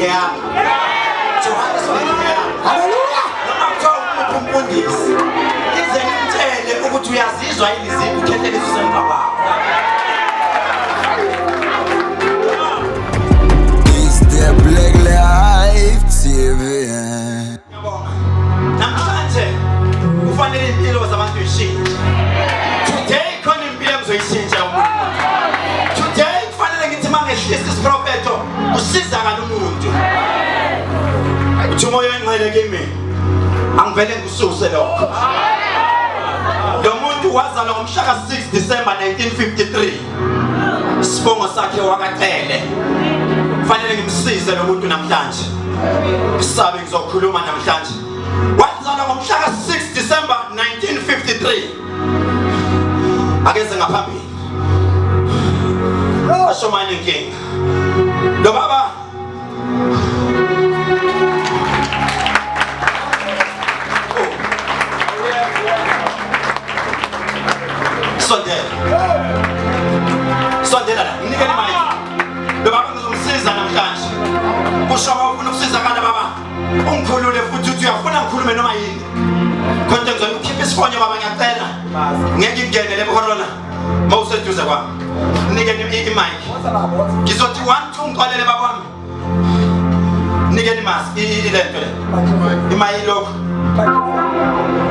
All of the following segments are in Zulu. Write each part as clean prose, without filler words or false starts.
ngeyami. Johannesburg ngeyami. Hallelujah. Noma kuthiwa umfundisi. Ize ngimtshele ukuthi uyazizwa yini izipho ukhethe lezo semva kwakho. Is there Black Life TV? Namhlanje kufanele impilo zabantu ishintshe. Today khona impilo engizoyishintsha umuntu. Today kufanele ngithi mangehlisa isiprofeto usizakala umuntu. Uthi umoya engcwele kimi angivele ngisuse lokho. Lo muntu wazalwa ngomhla ka-6 December 1953. Isibongo sakhe wakacele. Kufanele ngimsize lo muntu namhlanje. Ngisabe ngizokhuluma namhlanje. Wazalwa ngomhla ka-6 December 1953. Akeze ngaphambili. Ashomani inkinga. Lo baba sondela la nginikele imali. Lo baba ngizomsiza namhlanje. Ushoma ufuna ukusizakala baba. Ungikhulule futhi uthi uyafuna ngikhulume noma yini. Konke ngizokukhipha isifonyo baba ngiyacela. Ngeke ngingene le corona. Mawuseduze kwami. Nikele i-mic. Ngizothi 1 2 ngiqalele baba wami. Nikele imask ilento le. Imayi lokho.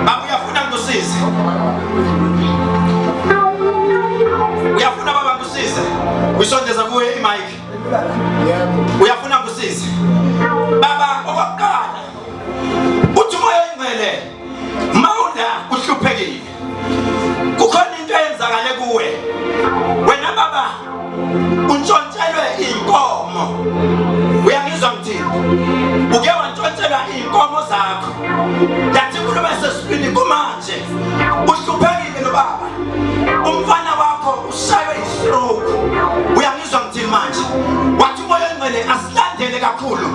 Baba uyafuna ngikusize. Uyafuna baba ngikusize. Uyisondeza kuwe i-mic. Uyafuna ngikusize. Baba okwaqala. Uthi umoya ingcwele. Mawuna uhluphekile. Kukhona into eyenzakale kuwe. Wena baba untshontshelwe inkomo. Uyangizwa ngithini? Uke wantshontshelwa inkomo zakho. Yathi khuluma sesibini kumanje. Uhluphekile lo baba. Umfana wakho ushaywe istroke. Uyangizwa ngithini manje? Wathi umoya engcwele asilandele kakhulu.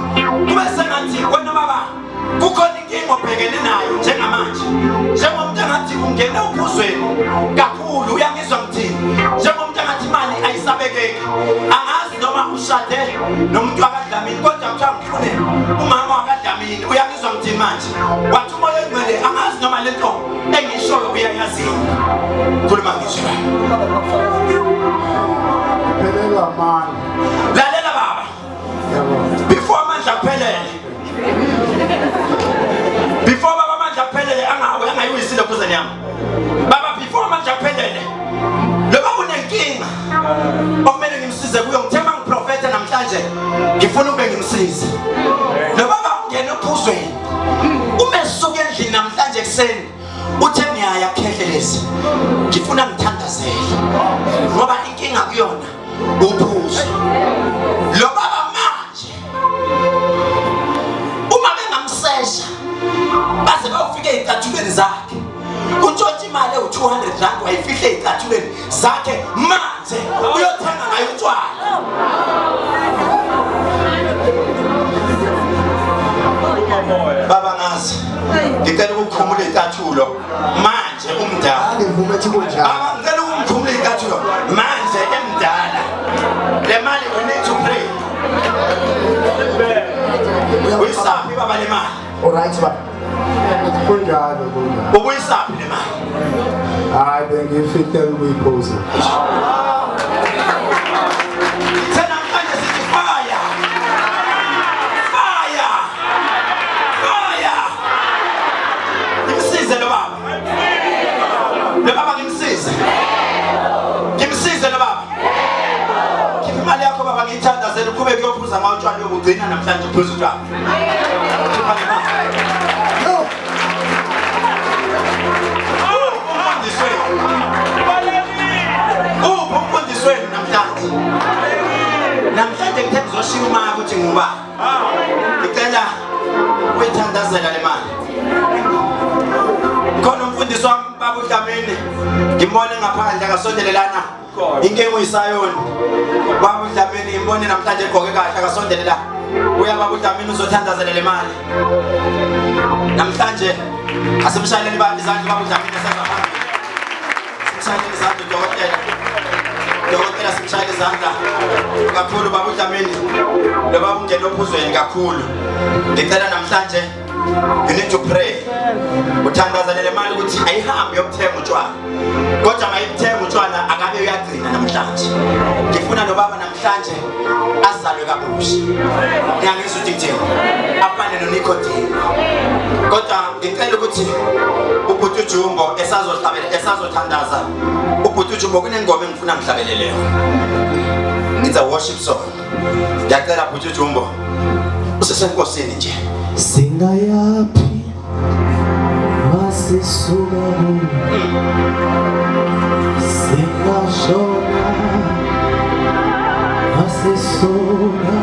Kube sengathi wena baba kukhona inkinga obhekene nayo njengamanje. Njengomuntu engathi ungene uphuzweni kakhulu. Uyangizwa ngithini? Njengomuntu engathi imali ayisabekeki. Angazi noma ushade nomuntu wakadlamini kodwa kuthiwa ngifune umama wakadlamini. Uyangizwa ngithini manje? Wathi umoya engcwele angazi noma lento engishoyo uyayazi. Khuluma ngizwe. Phelela man. Lalela baba. Before manje aphelele. Before baba manje aphelele angayiwisile kuze nyama. Baba before manje aphelele. Lo baba unenkinga. Okumele ngimsize kuyo ngithema ngiprofete namhlanje. Ngifuna ube ngimsize. Lo baba ungena ephuzweni. Umesuka endlini namhlanje ekseni. Uthe ngiyaya kukhehlelezi. Ngifuna ngithandazele. Ngoba inkinga kuyona uphuzo. Lo baba manje uma bengamsesha base bawufike ezicathulweni zakhe. Untshontshe imali ewu-200 rand wayifihle ezicathulweni zakhe manje uyothenga ngayo utshwala. Baba ngazi ngicela ukukhumula izicathulo manje umdala. Ngivume ukuthi kunjalo. Baba ngicela ukukhumula izicathulo manje emdala. Le mali we need to pray. Uyisaphi baba le mali? Alright baba. Kunjalo kunjalo. Ubuyisaphi le mali? Hayi bengifite ukuyiphuza. Thina manje sithi fire. Fire. Fire. Ngimsize lo baba. Lo baba ngimsize. Ngimsize lo baba. Khipha imali yakho baba ngiyithandazela ukube kuyophuza ngawutshwala yokugcina namhlanje uphuza utshwala. Khipha le mali. Umfundisweni namhlanje. Namhlanje ngithe ngizoshiya uma ukuthi nguba. Ngicela uyithandazela le mali. Khona umfundisi wami baba uDlamini. Ngimbone ngaphandle akasondelelana. Inkinga uyisayoni. Baba uDlamini ngimbone namhlanje egqoke kahle akasondelela. Uya baba uDlamini uzothandazela le mali. Namhlanje asemshayeleni izandla baba uDlamini esenza phambili. Simshayeleni izandla udokotela. Dokotela simshayele izandla kakhulu baba uDlamini. Lo baba ungena ophuzweni kakhulu. Ngicela namhlanje you need to pray. Uthandazanele imali ukuthi ayihambi yokuthenga utshwala. Kodwa mayithenga utshwala akabe uyagcina namhlanje. Ngifuna lo baba namhlanje azalwe kabusha. Ngiyangizwa ukuthi ngithini? Afane noNicodine. Kodwa ngicela ukuthi ubhuti uJumbo esazothandaza. Ubhuti uJumbo kunengoma engifuna ngihlabelele yona. It's a worship song. Ngiyacela ubhuti uJumbo usesenkosini nje. Singayapi masisuka singashona masisuka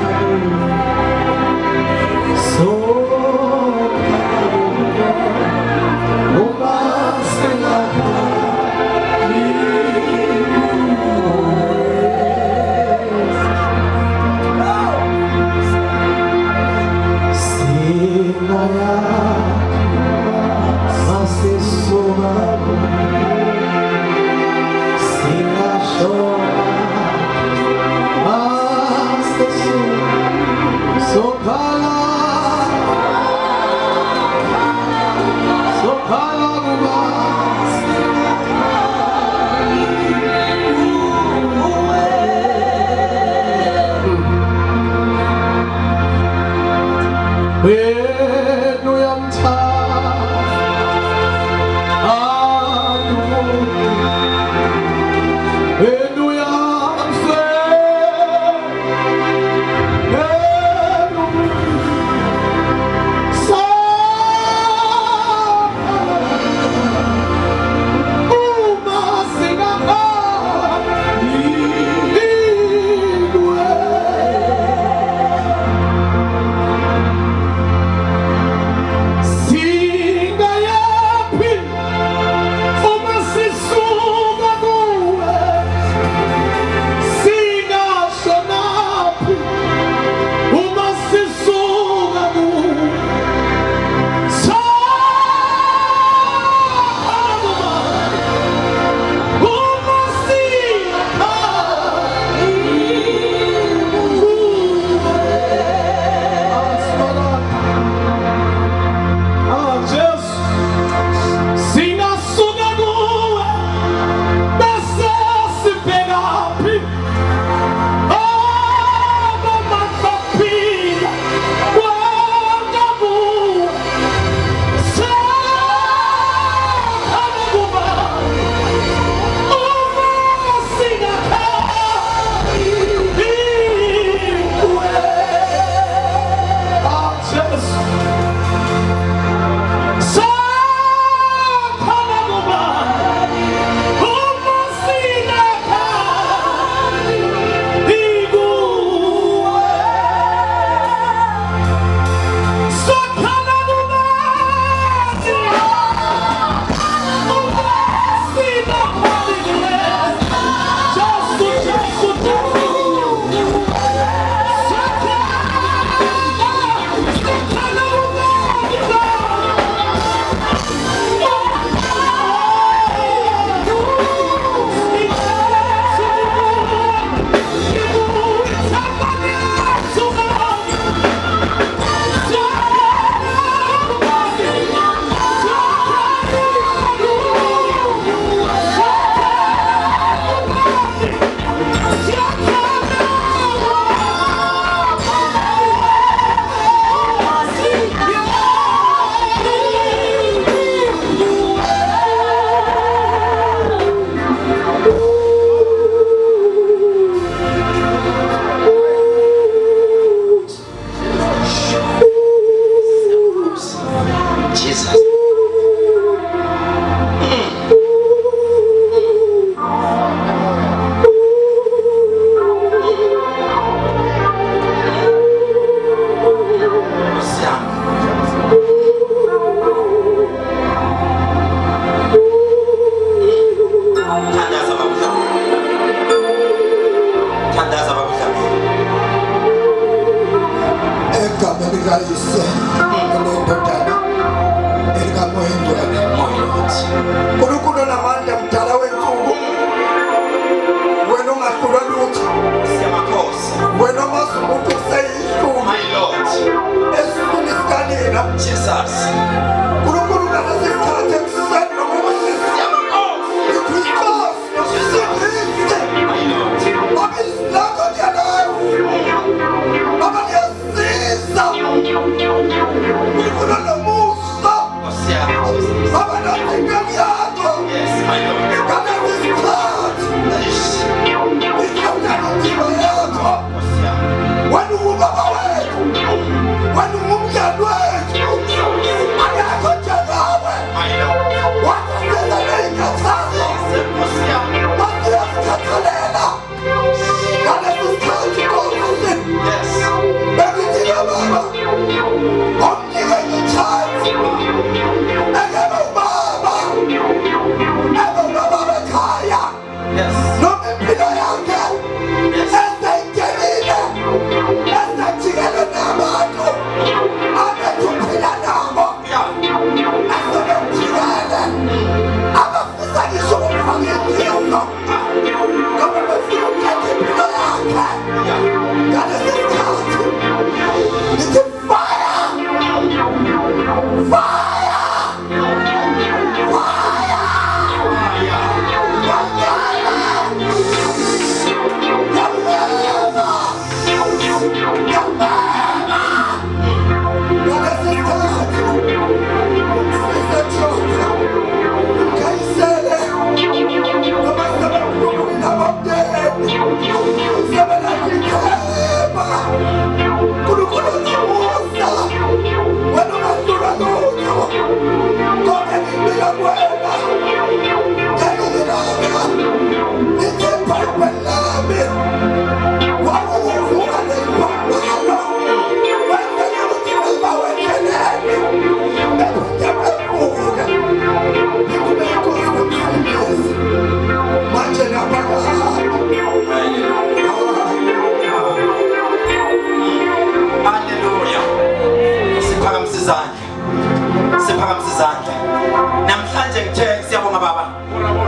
Namhlanje ngithe siyabonga baba.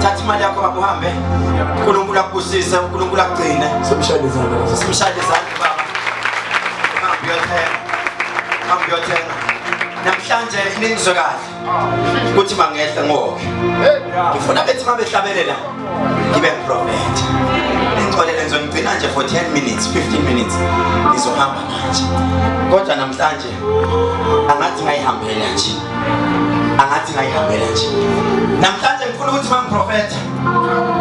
Thatha imali yakho bakuhambe. uNkulunkulu akubusise, uNkulunkulu akugcine. Simshayele izandla baba. Ngiyothenga. Namhlanje iningizwe kahle. Ukuthi mangehla ngoke. Ngifuna bethi mabehlabelela ngibe prophet. Ngixolele ngizongcina nje for 10 minutes, 15 minutes. Ngizohamba manje. Kodwa namhlanje angathi ngayihambela nje. Namhlanje ngifuna ukuthi mangiprofetha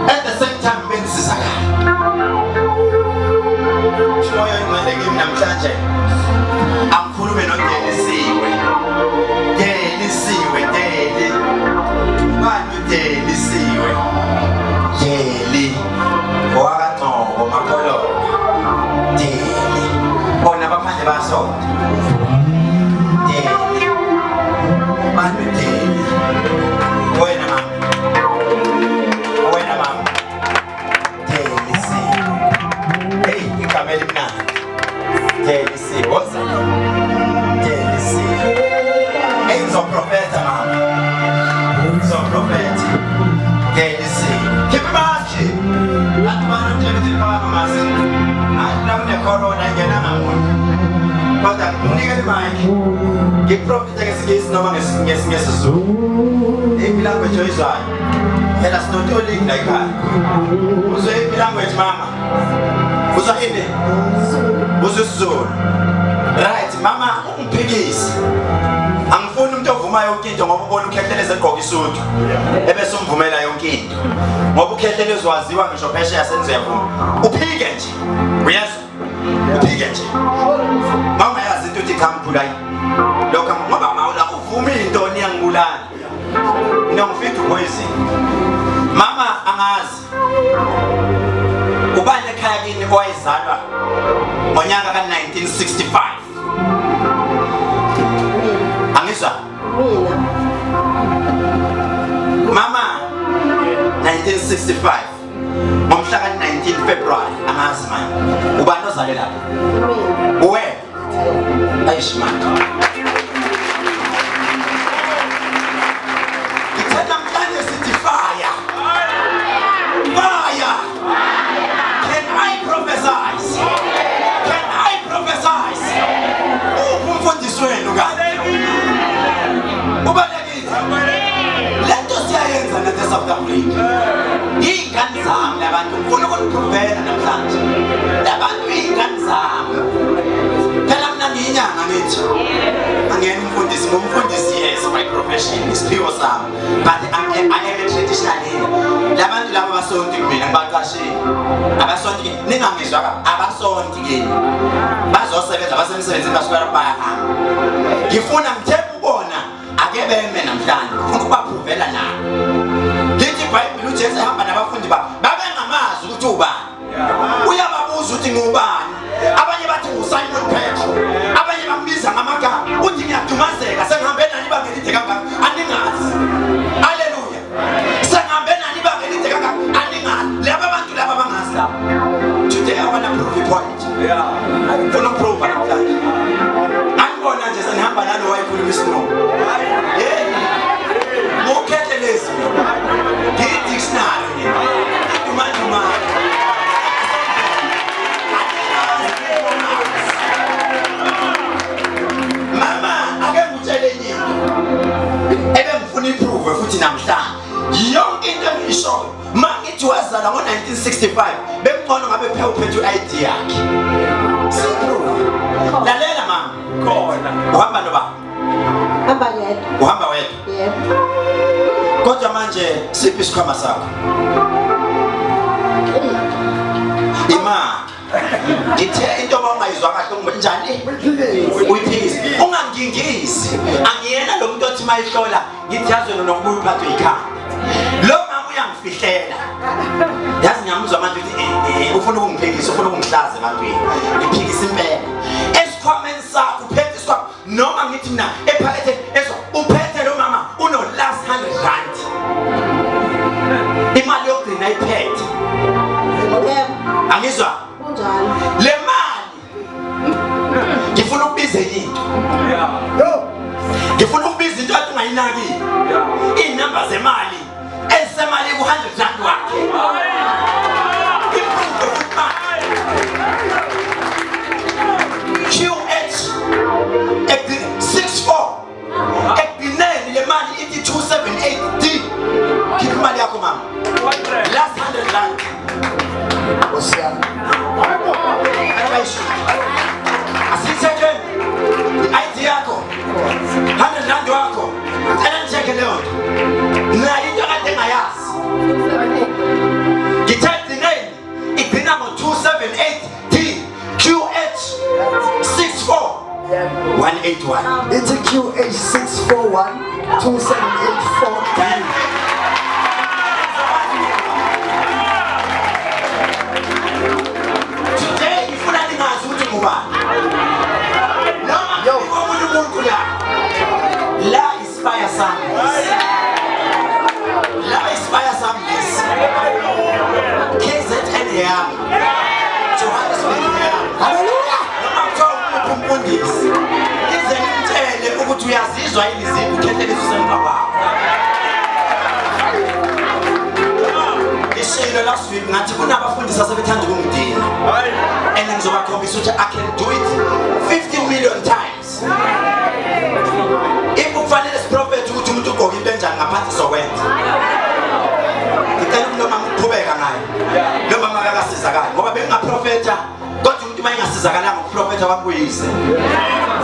at the same time bengisizakala. Shoyo ingcwele kimi namhlanje angikhulume noDelisiwe. Bani uDelisiwe? Deli. Owakaqobo mapholo. Deli. Bona baphandle basonto. Deli. Bani uDeli? Wena mama. Delisiwe. Hey, igama elimnandi. Delisiwe. Wozani? Delisiwe. Hey, ngizoprofetha mama. Ngizoprofetha. Delisiwe. Khipha manje. Lathi bani uDelisiwe baba masi. Akuna corona ingena ngamuntu. Kodwa unikele mic. Ngiprofetha ngesingisi noma ngesizulu. Iphi language oyizwayo? Phela sinotoli la ekhaya. Uzwe iphi language mama? Uzwa ini? Uzwe isiZulu. Right, mama ungiphikise. Angifuni umuntu ovuma yonke into ngoba ubona ukhetheleze egqoka isudu. Ebese umvumela yonke into. Ngoba ukhetheleze waziwa ngisho phesheya senze yavuma. Uphike nje. Uyazwa? Uphike nje. Mama yazi into uthi khamphula yi. Lokho ngoba mawula uvuma into niyangibulala. Ngifika poison. Mama angazi. Ubani ekhaya kini owayizalwa ngonyaka ka1965? Angizwa? Mama 1965 ngomhla ka19 February angazi manje. Ubani ozale lapho? Uwe? Ayishimanga. South Africa. Ingane zami labantu ngifuna ukuprovela namhlanje. Labantu ingane zami. Phela mina ngiyinyanga ngithi. Angena umfundisi yes my profession is pure sami. But I am a traditional leader. Labantu laba basonti kumina ngibaqashile. Abasonti ningangizwa abasonti kini. Bazosebenza basemsebenzini basuka bayahamba. Ngifuna ngithemba ubona ake beme namhlanje. Ngifuna ukubaprovela nabo. iBhayibheli uJesu ehamba nabafundi babengamazi ukuthi ubani. Uyababuza ukuthi ngubani. Abanye bathi nguSimon Petro. Abanye bambiza ngamagama. Uthi ngiyadumazeka sengihambe nani bangelide kangaka aningazi. Haleluya. Sengihambe nani bangelide kangaka aningazi. Laba bantu laba bangazi laba. Today I want to prove the point. Ngifuna ukuprova namhlanje. Angibona nje senihamba nalo wayikhuluma isiNgisi. Mokhethelezi. Dictionary. Mama, ake ngutshele nyini. Ebe ngifuna iprove futhi namhlanje. Yonke into engisho, mangithi wazala ngo1965, bengcono ngabe phela uphethe iID yakhe. Siprove. Lalela mama. Khona. Uhamba noba? Hamba yedwa. Uhamba wedwa? Yebo. Kodwa manje siphi isikhwama sakho? Ima. Ngithe into mawungayizwa kahle njani? Uyiphikise. Ungangingisi. Angiyena lo muntu othi mayihlola ngithi yazwe nokubuya uphathwe ikhanda. Lo mama uyangifihlela. Yazi ngiyamuzwa manje ukuthi ufuna ukungiphikisa, ufuna ukungihlaza ebantwini. Ngiphikisa impela. Esikhwameni sakho uphethe isikhwama noma ngithi mina ephakethe eso uphethe lo mama uno last 100 rand. Imali yokugcina iphethe. Angizwa? Kunjalo. Le mali ngifuna ukubiza into. Ngifuna ukubiza into athi ungayinaki. Inamba zemali esemali ku100 rand wakhe. QH 64 ekugcineni le mali ithi 278D. Khipha imali yakho mama. Last 100 rand. Osiyami. Asithethe i-ID yakho 100 rand wakho ena ncheke leyo nayo into kade ngayazi ngithethe nini igcina ngo278D QH 64181 It's a QH 641 2784. uyazizwa yini izinto ukhethelisa usemva kwakho. Ishilo last week ngathi kunabafundi sasebethanda ukungidina. And ngizobakhombisa ukuthi I can do it 50 million times. If kufanele siprofethe ukuthi umuntu ugqoka into enjani ngaphansi sokwenza. Ngicela ukuthi noma ngiqhubeka naye. Noma makakasizakala ngoba bengingaprofetha kodwa umuntu mayengasizakalanga ukuprofetha kwakuyise.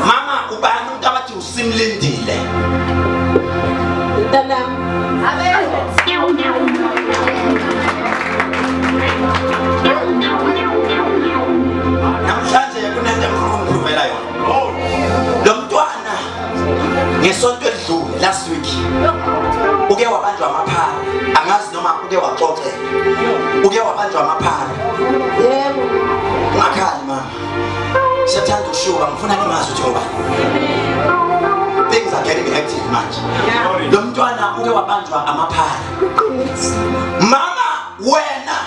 Mama ubani umuntu abathi usimlindile. Tanam. Amen. Namhlanje kunento engifuna ukukhulumela yona. Lo mntwana ngesonto edlule last week uke wabanjwa amaphara. Angazi noma uke waxoxela. Uke wabanjwa amaphara. Yebo. Ungakhali mama. Siyathanda ukushuka ngifuna nimazi ukuthi ngoba. Things are getting hectic manje. Lo mntwana uke wabanjwa amaphara. Mama wena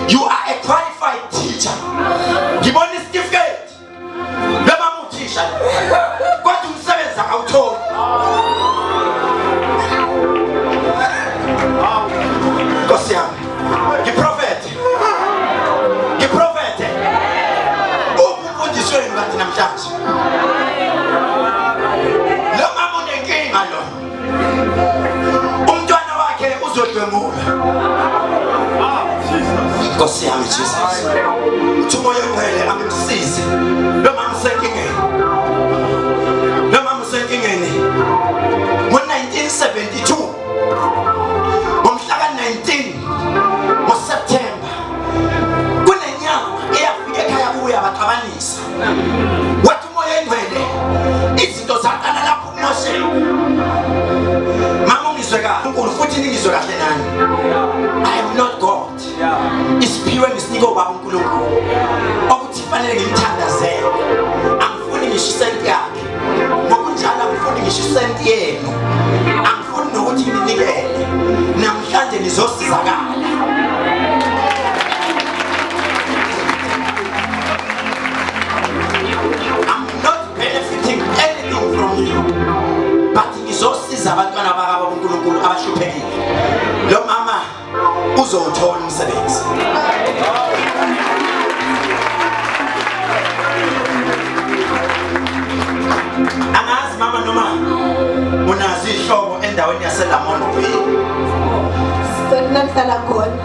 you are a qualified teacher. Ngibona certificate. Lo mama uthisha. Kodwa umsebenzi akawutholi. Nkosi yami. Ngiprofete. Ngiprofete. Ubufundiswe ngathi namhlanje. Lo mama unenkinga lo. Umntwana wakhe uzodwemula. Nkosi yami Jesus. Uthi umoya ongcwele angimsize. Lo mama usenkingeni. Lo mama usenkingeni. Ngo-1972 ngomhla ka-19 ngoSeptember kunenyanga eyafika ekhaya kuye abaxabanisa. Wathi umoya ongcwele izinto zaqala lapho kuMosheke. Mama ungizwe kahle uNkulunkulu futhi ningizwe kahle nani. I am not God. Isiphiwe ngisinike ubaba uNkulunkulu. Okuthi fanele ngimthandazele. Angifuni ngisho isenti yakhe. Ngokunjalo angifuni ngisho isenti yenu. Angifuni nokuthi ninikele. Namhlanje nizosizakala. I'm not benefiting anything from you. But ngizosiza abantwana bakabo uNkulunkulu abahluphekile. Lo mama uzothola umsebenzi. Angazi mama noma unazi ihlobo endaweni yaseLamondo Bay. Sengihlala khona.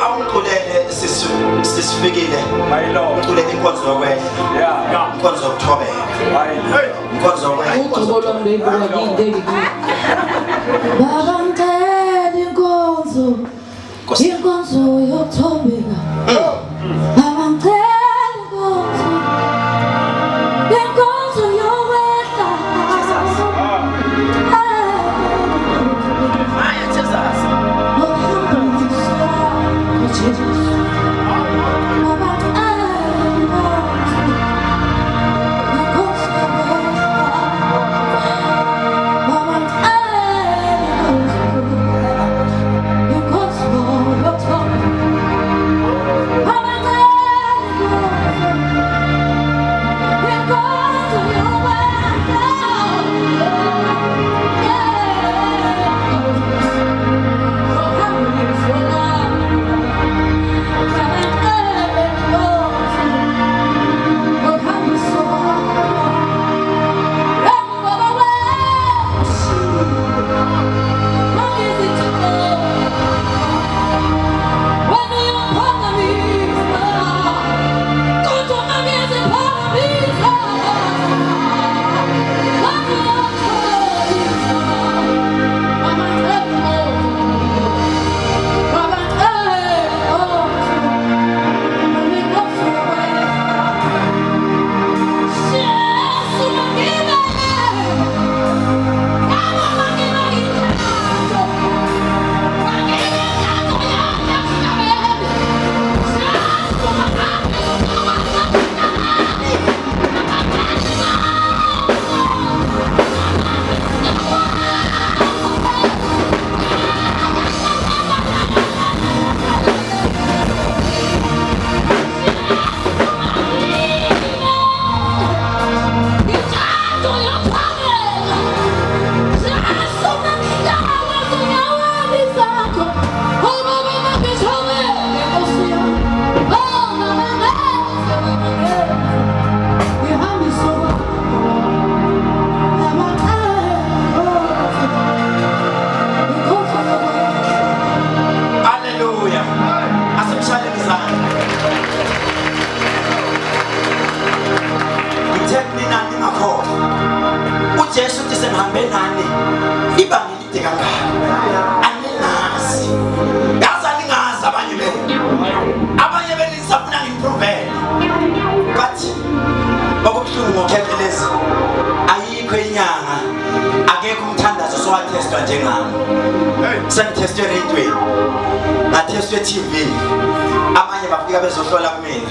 Awuqulele sisifikile. Uqulele inkonzo yokwehla. Inkonzo yokuthobeka. Inkonzo yokwehla. Baba ngicela inkonzo yokuthobeka. Baba ngicela inkonzo ngihambe nani ibanga elide kangaka aninazi yazi aningazi abanye benisafuna ngimprovele but bakubuhlungu ngokhetheleza ayikho inyanga akekho umthandazo sowatestwa njengami sengithestwe radioweni ngathestwe TV abanye bafika bezohlola kumina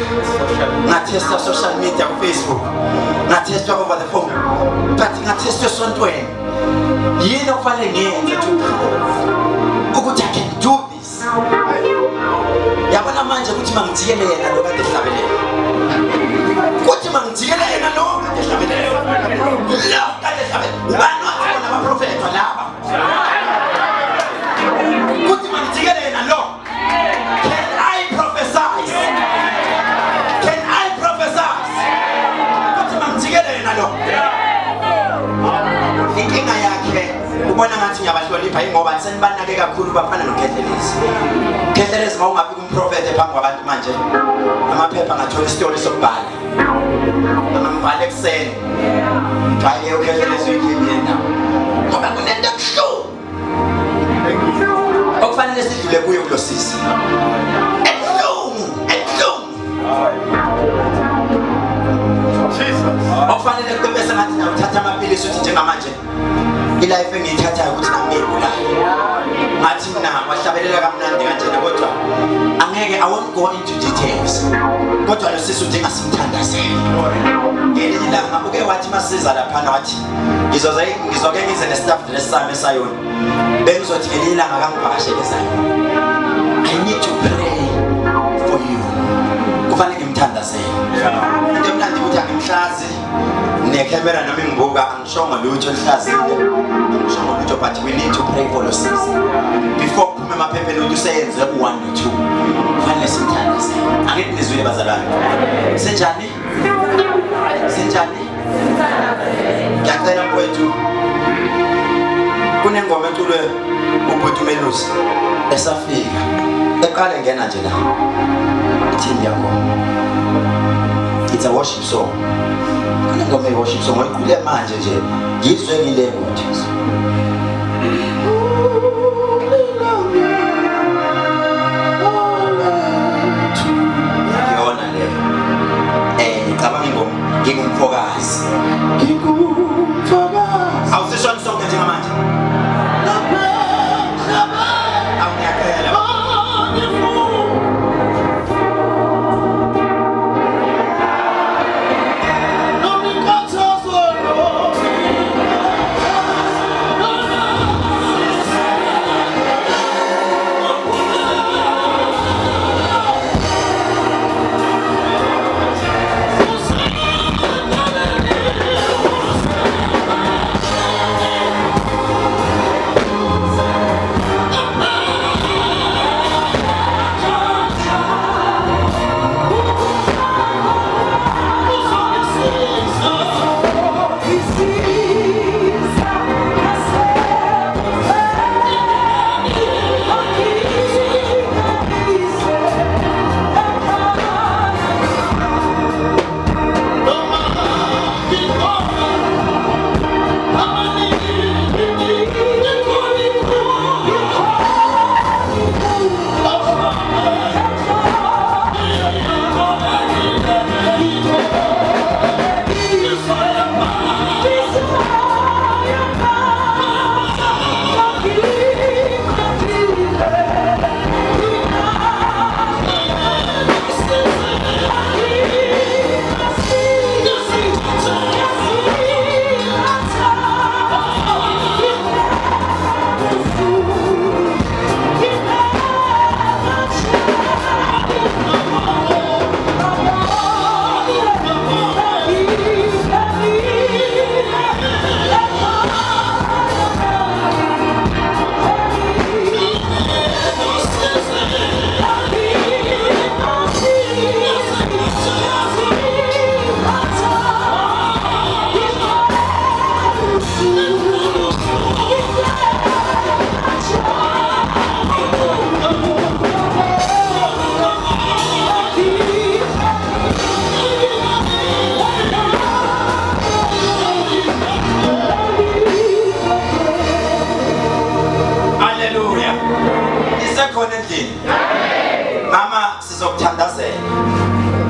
ngathestwa social media ku Facebook ngathestwa over the phone but ngathestwa esontweni yini okufanele ngiyenze to ukuthi I can do this yabona manje ukuthi mangijikele yena lo kade ehlabelela ukuthi mangijikele yena lo kade ehlabelela lo kade ehlabelela ubani wathi bona abaprofeti laba ukuthi mangijikele yena lo inkinga yakhe ubona ngathi ngiyabahlonipha ingoba senibanake kakhulu bafana noKhethelezi. Kethelezi mawungafika umprofeti phambi kwabantu manje amaphepha ngathola isitori sokubhala ngambhala ekuseni hayi uKhethelezi uyikhiphina ngoba kunento kuhlu okufanele sidlule kuyo kulosisi okufanele kubese ngathi nawuthatha amapilisi uthi njengamanje ilife engiyithathayo ukuthi nangiyibulala ngathi mina wahlabelela kamnandi kanjena kodwa angeke I won't go into details kodwa lo sisi udinga simthandazele ngelinye ilanga uke wathi masiza laphana wathi ngizoke ngize nestaff lesami esayona bengizothi ngelinye ilanga kangivakashelezayo I need to pray for you kufanele ngimthandazele into emnandi ukuthi angimhlazi nekhamera nami ngibuka angishongo lutho lihlazile angishongo lutho but we need to pray for Losisi before kuphume emaphepheni ukuthi useyenze 1 or 2 kufanele simthandaze angithi nizwile bazalwane senjani ngiyacela mfowethu kunengoma eculwe ubhuti uMelusi esafika eqale ngena nje la ithi yakho it's a worship song kunengoma worship song oyicule manje nje ngizwe ngile ukuthi yona le ngicabanga ingoma ngingumfokazi awusishona sonke njengamanje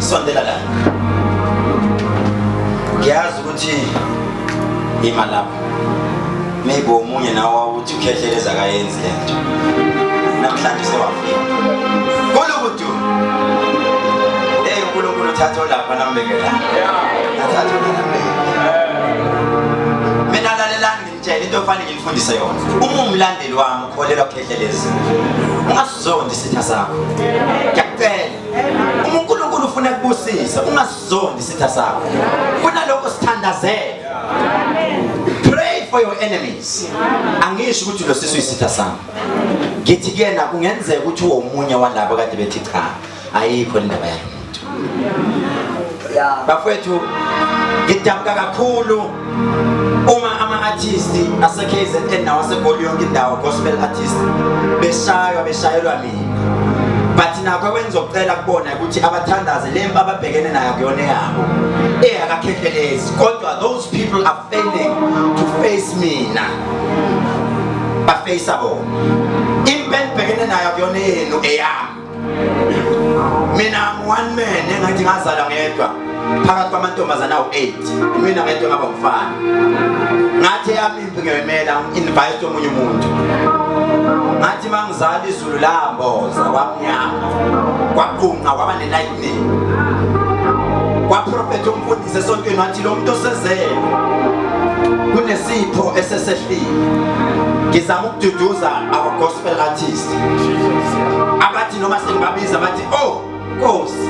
sondela la. Ngiyazi ukuthi imali lapho. Maybe omunye nawo uthi ukhehleleza kayenzi lento. Namhlanje sewafika. Kolokuthi uNkulunkulu uthatha lapha nambekela. Athatha nambekela. Mina lalelani ngitshela into ofanele ngilifundise yona. Uma umlandeli wami ukholelwa ukhehleleza. Ungazondi isitha sakho. Ngiyacela. Uma uNkulunkulu ufuna ukubusisa, ungazondi isitha sakho. Kunalokho sithandazela. Pray for your enemies. Angisho ukuthi lo sisu isitha sami. Ngithi kena kungenzeka ukuthi uwomunye walabo kade bethi cha ayikho indaba yamuntu. Bafethu ngidabuka kakhulu uma ama-artist ase-KZN nawo asegoli yonke indawo gospel artist beshayelwa mina. But nakho kwenza ukucela kubona ukuthi abathandaze lempi ababhekene nayo kuyona yabo akakhehlelezi kodwa those people are failing to face mina baface abo impela bhekene nayo kuyona yenu eyami. Mina one man engathi ngazala ngedwa phakathi kwamantombazana awu8 mina ngedwa ngaba umfana ngathi yami impilo ngiyimela invite omunye umuntu ngathi mangizala izulu lamboza kwamnyama kwaqhunqa kwaba ne-lightning kwaprofetha umfundisi esontweni wathi lo muntu osezele kunesipho esesehlile. Ngizama ukududuza our gospel artist abathi noma sengibabiza bathi oh Nkosi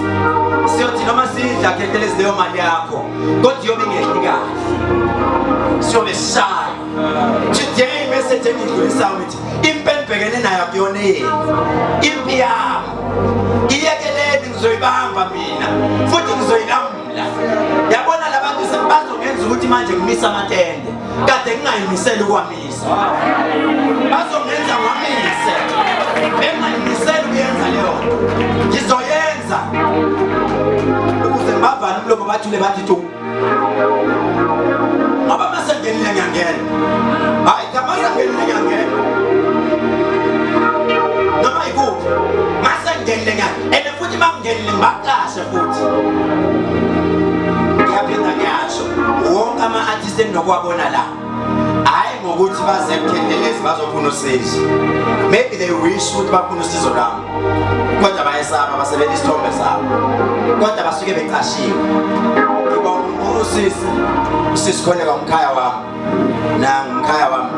siyothi noma sidla khethelezi leyo mali yakho kodwa yobe ngehli kahle siyobe shy. Today message engidlulisa ukuthi impela bhekene nayo kuyona yini impi yami iyekeleni ngizoyibamba mina futhi ngizoyilamula. Yabona labantu sebazongenza ukuthi manje ngimisa amatende kade ngingayimisela ukwamisa bazongenza ngwamise bengayimisela ukuyenza leyo ngizoyenza ukuze ngibavale umlomo bathule bathi tu ngoba masengenile ngiyangena hayi kamangenile ngiyangena noma ikuphi masengenile ngiyangena futhi mangenile ngibaqashe futhi ngiyaphinda ngiyasho wonke ama-artist enginokuwabona la hayi ngokuthi baze kukhethelezi bazofuna usizo. Maybe they wish ukuthi bafuna usizo lami kodwa bayesaba basebenzisa isithombe sabo kodwa basuke beqashiwe. Ngibonga usisi khona kwamkhaya wami nangumkhaya wami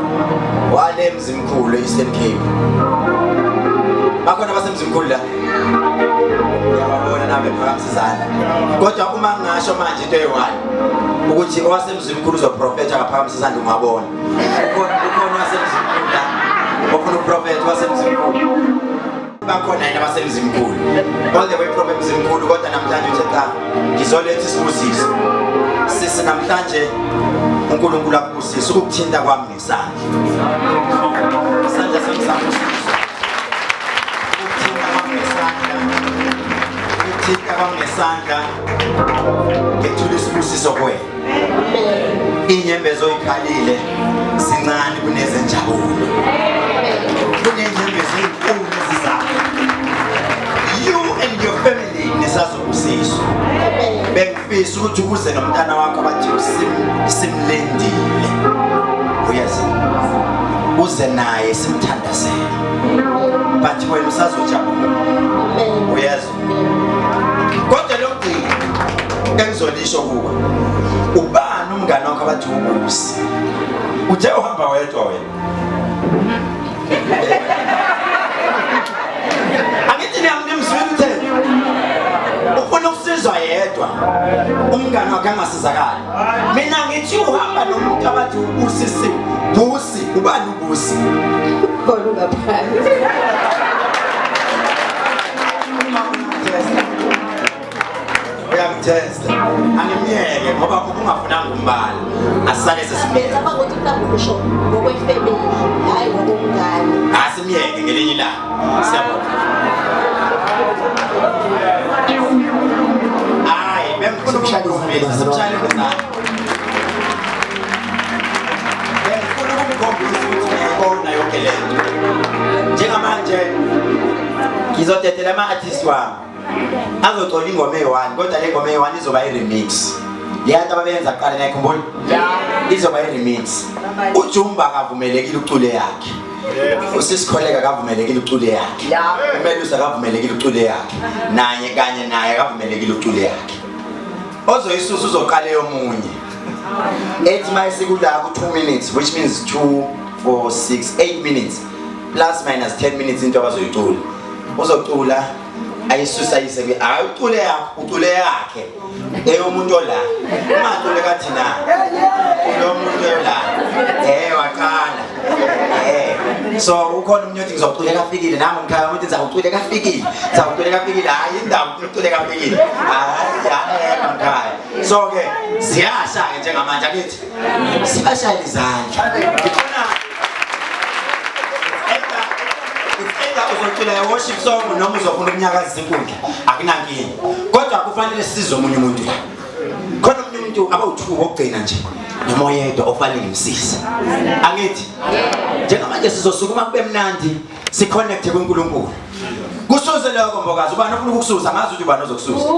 wale emzimkhulu e-Eastern Cape bakhona basemzimkhulu la ngiyababona nami ePhakamsizana kodwa uma ngasho manje into eyi-1 ukuthi owasemzimkhulu uzoprofetha kaPhakamsizana ungabona ukhona wasemzimkhulu la ofuna uprofetha wasemzimkhulu bakhona yini abasemzimkhulu all the way from emzimkhulu kodwa namhlanje uthe cha ngizoletha isibusiso sisi namhlanje uNkulunkulu akubusise ukuthinta kwami ngesandla semsamo ukuthinta kwami ngesandla ngethula isibusiso kuwena. Inyembezo oyikhalile zincane kunezenjabulo kunenyembezo ezinkulu ezizakho. You and your family nisazobusiswa. Bengifisa ukuthi ukuze nomntana wakho abathi simlendile uyazi uze naye simthandazele bathi wena usazojabula uyazi. Kodwa lo mdingo engizolisho kuba ubani umngane wakho abathi ubusi uthe uhamba wedwa wena angithi niyamnimzwini uthe ufuna ukusizwa yedwa umngane wakhe angasizakali. Mina ngithi uhamba nomuntu abathi ubusisi busi ubani ubusi khona ngaphandle uyamtesta angimyeke ngoba ungafunanga umbala asale sesimyeke lapha ukuthi mhlawumbe ngokwefamily hayi ngokomngane asimyeke ngelinye ilanga siyabona. Hayi bemkhulu umshayeli simshayele ngezandla bemkhulu kumkhombisa ukuthi uyayibona yonke lento njengamanje ngizodedela ama-artist wami Azocula ingoma eyi-1 kodwa le ngoma eyi-1 izoba i-remix. Leyanto ababenza kuqala nayikhumbula? Izoba i-remix. uJumba akavumelekile ucule yakhe. Usisikholeka akavumelekile ucule yakhe. Umelusi akavumelekile ucule yakhe. Nanye kanye naye akavumelekile ucule yakhe. Ozoyisusa uzoqala yomunye. Ethi mayisikula ku 2 minutes, which means 2 4 6 8 minutes plus minus 10 minutes into abazoyicula. Uzocula ayisusa ayise ayicule yakhe, ucule yakhe. Eyomuntu ola. Ungacule kathina. Lo muntu ola. Waqala. So ukhona umuntu othi ngizocule kafikile nami ngikhaya umuntu ngizocule kafikile. Ngizocule kafikile hayi indawo ucule kafikile. Hayi ngikhaya. So ke siyasha ke njengamanje akithi. Sibashayela izandla. Ngifuna uzocula worship song noma uzofuna ukunyakazisa inkundla akunankingi kodwa kufanele size omunye umuntu la khona omunye umuntu abawu2 wokugcina nje noma oyedwa ofanele ngimsize angithi njengamanje sizosukuma kube mnandi siconnect kuNkulunkulu kusuze lokho mbokazi ubani ofuna ukukususa ngazi ukuthi ubani ozokususa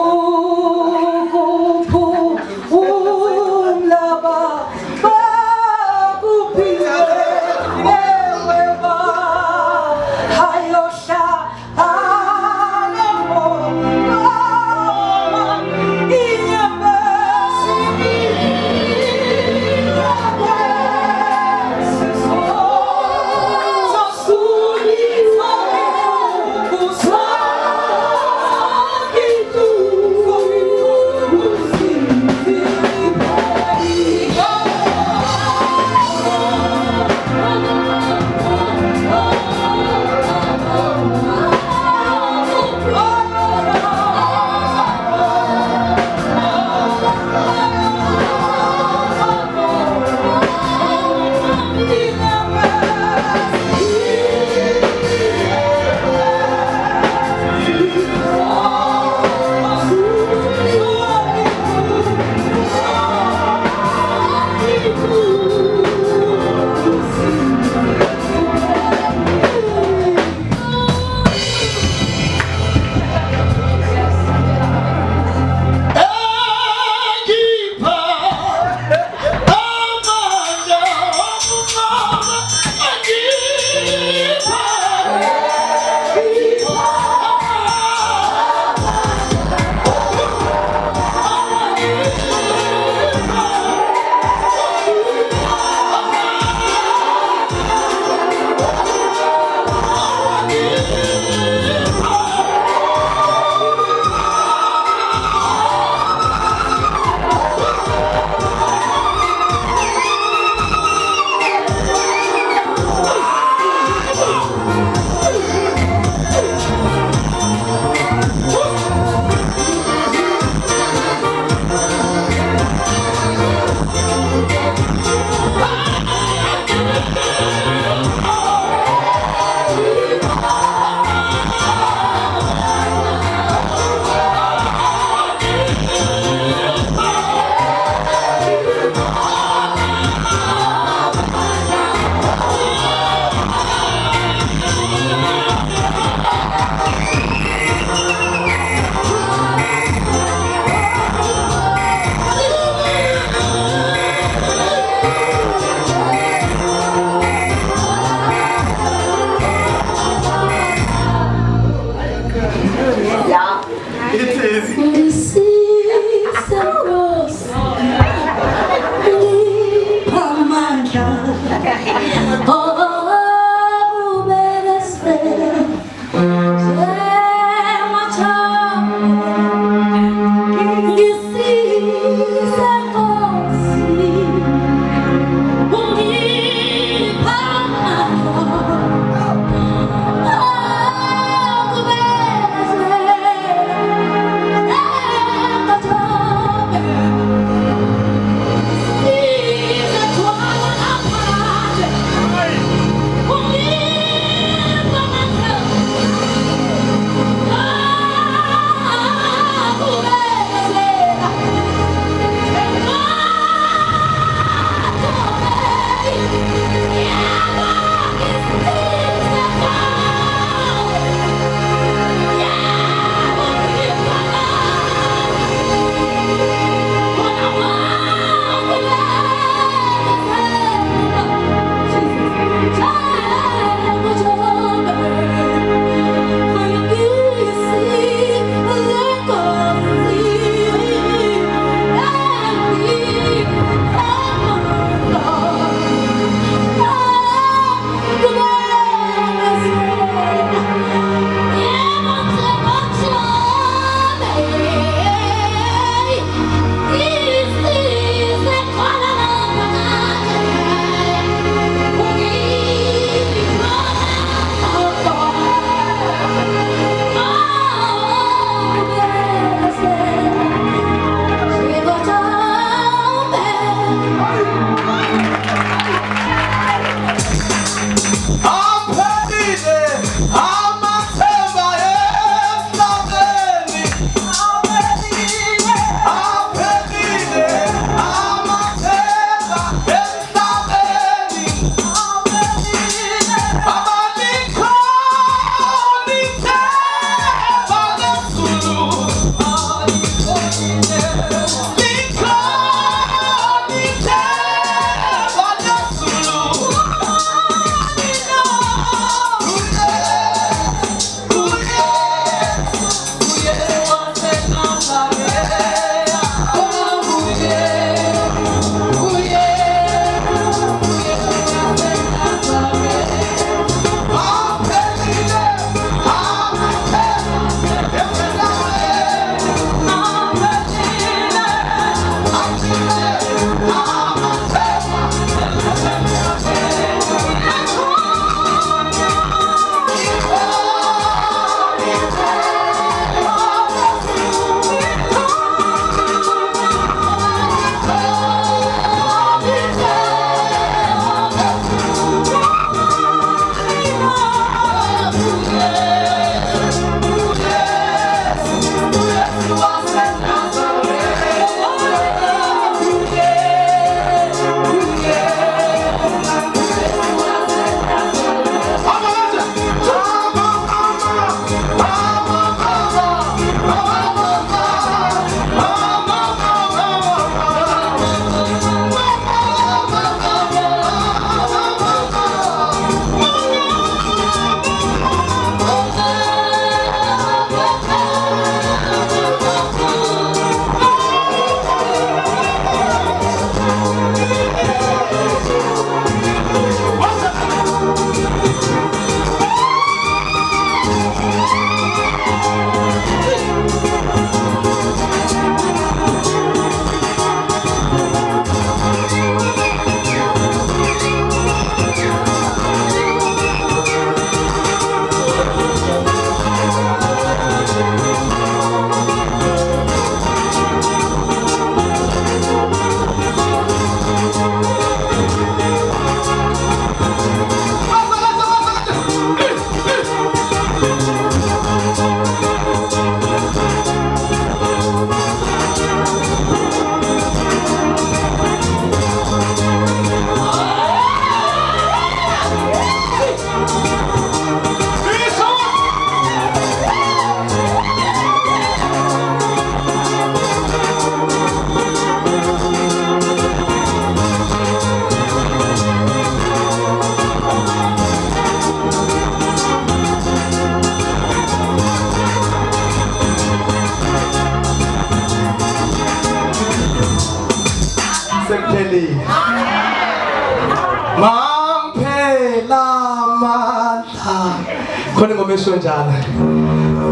khona ingoma esho njalo